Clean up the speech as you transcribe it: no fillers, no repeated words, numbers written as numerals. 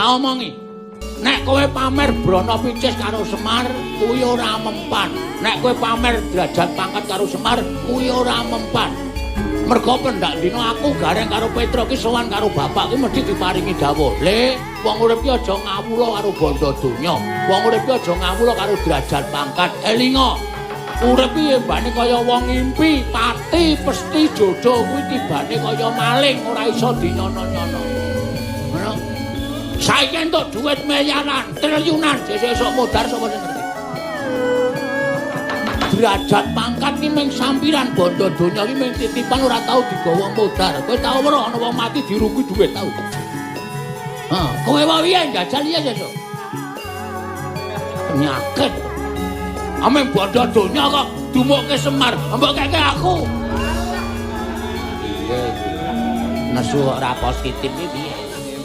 Tak omongi. Nek kowe pamer brana picis karo Semar, kuwi ora mempan. Nek kowe pamer derajat pangkat karo Semar, kuwi ora mempan. Mergo pendak dina aku gareng karo Petro ki sowan karo bapak ki mesti diparingi dawuh. Le, wong urip ki aja ngawula karo bondo donya. Wong urip ki aja ngawula karo derajat pangkat. Elinga. Urip ki mbane kaya wong ngimpi, pati pesti jodoh kuwi tibane kaya maling, ora iso dinyono-nyono. Ngono. Saiki entuk dhuwit miliaran, triliunan, sesuk modar sapa sing ngerti. Derajat pangkat ki mung sampiran bondo donya ki mung titipan ora tau digawa modar. Kowe tau weruh ana wong mati dirugi dhuwit tau. Kowe wae piye njajal ya sesuk. Penyakit. Ameng bondo donya kok dumukke Semar, mbok keke aku. Iya. Nesu ora positif iki piye?